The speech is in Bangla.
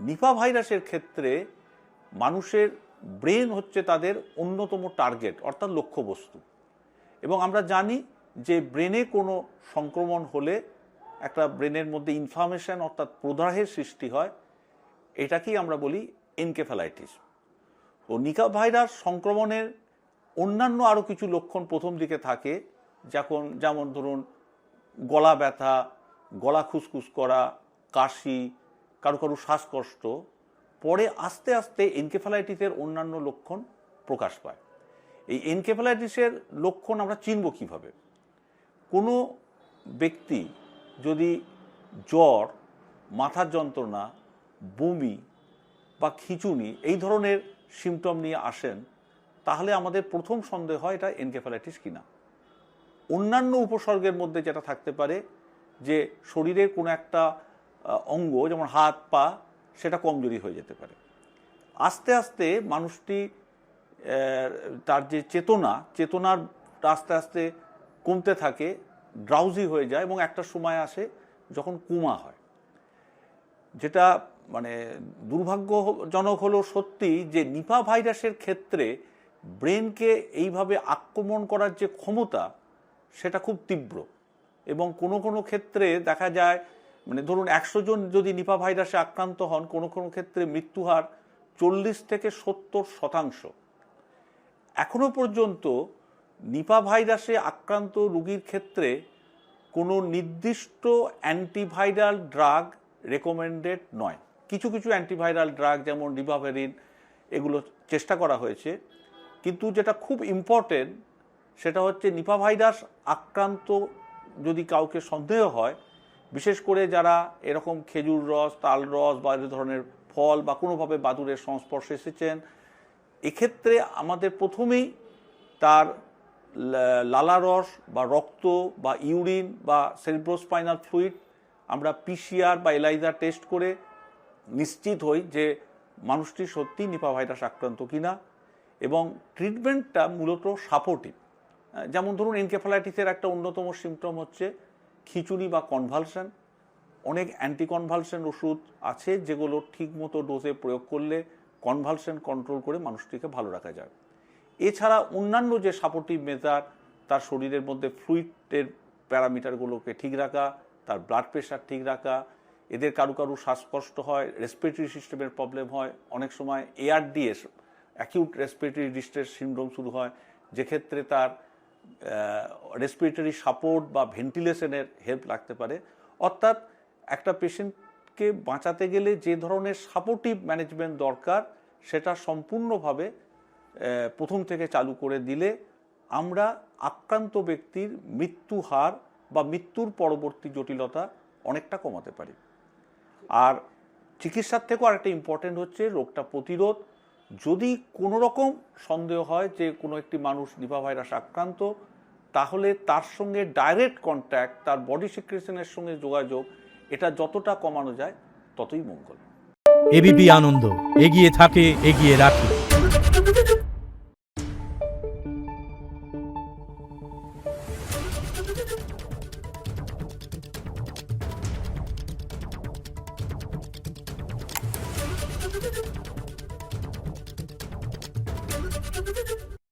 নিপা ভাইরাসের ক্ষেত্রে মানুষের ব্রেন হচ্ছে তাদের অন্যতম টার্গেট, অর্থাৎ লক্ষ্যবস্তু। এবং আমরা জানি যে ব্রেনে কোনো সংক্রমণ হলে একটা ব্রেনের মধ্যে ইনফ্লামেশন অর্থাৎ প্রদাহের সৃষ্টি হয়, এটাকেই আমরা বলি এনকেফ্যালাইটিস। তো নিপা ভাইরাস সংক্রমণের অন্যান্য আরও কিছু লক্ষণ প্রথম দিকে থাকে, যেমন ধরুন গলা ব্যথা, গলা খুসখুস করা, কাশি, কারো কারো শ্বাসকষ্ট। পরে আস্তে আস্তে এনকেফ্যালাইটিসের অন্যান্য লক্ষণ প্রকাশ পায়। এই এনকেফ্যালাইটিসের লক্ষণ আমরা চিনব কীভাবে? কোনো ব্যক্তি যদি জ্বর, মাথার যন্ত্রণা, বমি বা খিঁচুনি এই ধরনের সিমটম নিয়ে আসেন, তাহলে আমাদের প্রথম সন্দেহ হয় এটা এনকেফ্যালাইটিস কিনা। অন্যান্য উপসর্গের মধ্যে যেটা থাকতে পারে যে শরীরের কোনো একটা অঙ্গ, যেমন হাত পা, সেটা কমজোরি হয়ে যেতে পারে। আস্তে আস্তে মানুষটি তার যে চেতনার আস্তে আস্তে কমতে থাকে, ড্রাউজি হয়ে যায় এবং একটা সময় আসে যখন কোমা হয়। যেটা মানে দুর্ভাগ্যজনক হলো সত্যি যে নিপা ভাইরাসের ক্ষেত্রে ব্রেনকে এইভাবে আক্রমণ করার যে ক্ষমতা সেটা খুব তীব্র। এবং কোনো কোনো ক্ষেত্রে দেখা যায়, মানে ধরুন 100 জন যদি নিপা ভাইরাসে আক্রান্ত হন, কোনো কোনো ক্ষেত্রে মৃত্যুহার 40 থেকে 70%। এখনো পর্যন্ত নিপা ভাইরাসে আক্রান্ত রোগীর ক্ষেত্রে কোনো নির্দিষ্ট অ্যান্টিভাইরাল ড্রাগ রেকমেন্ডেড নয়। কিছু কিছু অ্যান্টিভাইরাল ড্রাগ যেমন রিবাভেরিন, এগুলো চেষ্টা করা হয়েছে। কিন্তু যেটা খুব ইম্পর্টেন্ট সেটা হচ্ছে নিপা ভাইরাস আক্রান্ত যদি কাউকে সন্দেহ হয়, বিশেষ করে যারা এরকম খেজুর রস, তাল রস বা এই ধরনের ফল বা কোনোভাবে বাদুড়ের সংস্পর্শে এসেছেন, এক্ষেত্রে আমাদের প্রথমেই তার লালারস বা রক্ত বা ইউরিন বা সেরিব্রোস্পাইনাল ফ্লুইড আমরা পিসিআর বা এলাইজা টেস্ট করে নিশ্চিত হই যে মানুষটি সত্যি নিপা ভাইরাস আক্রান্ত কিনা। এবং ট্রিটমেন্টটা মূলত সাপোর্টিভ। যেমন ধরুন এনকেফ্যালাইটিসের একটা অন্যতম সিমটম হচ্ছে খিঁচুনি বা কনভালশন। অনেক অ্যান্টিকনভালশন ওষুধ আছে যেগুলো ঠিকমতো ডোজে প্রয়োগ করলে কনভালশন কন্ট্রোল করে মানুষটিকে ভালো রাখা যায়। এছাড়া অন্যান্য যে সাপোর্টিভ মেজার, তার শরীরের মধ্যে ফ্লুইডের প্যারামিটারগুলোকে ঠিক রাখা, তার ব্লাড প্রেশার ঠিক রাখা, এদের কারো কারো শ্বাসকষ্ট হয়, রেসপিরেটরি সিস্টেমের প্রবলেম হয়, অনেক সময় ARDS acute respiratory distress syndrome শুরু হয়, যেক্ষেত্রে তার রেসপিরেটরি সাপোর্ট বা ভেন্টিলেশনের হেল্প লাগতে পারে। অর্থাৎ একটা পেশেন্টকে বাঁচাতে গেলে যে ধরনের সাপোর্টিভ ম্যানেজমেন্ট দরকার সেটা সম্পূর্ণভাবে প্রথম থেকে চালু করে দিলে আমরা আক্রান্ত ব্যক্তির মৃত্যু হার বা মৃত্যুর পরবর্তী জটিলতা অনেকটা কমাতে পারি। আর চিকিৎসার থেকেও আরেকটা ইম্পর্টেন্ট হচ্ছে রোগটা প্রতিরোধ। যদি কোনো রকম সন্দেহ হয় যে কোনো একটি মানুষ নিপা ভাইরাস আক্রান্ত, তাহলে তার সঙ্গে ডাইরেক্ট কন্ট্যাক্ট, তার বডি সিক্রেশনের সঙ্গে যোগাযোগ, এটা যতটা কমানো যায় ততই মঙ্গল। এবিপি আনন্দ, এগিয়ে থাকে, এগিয়ে রাখে। Thank you.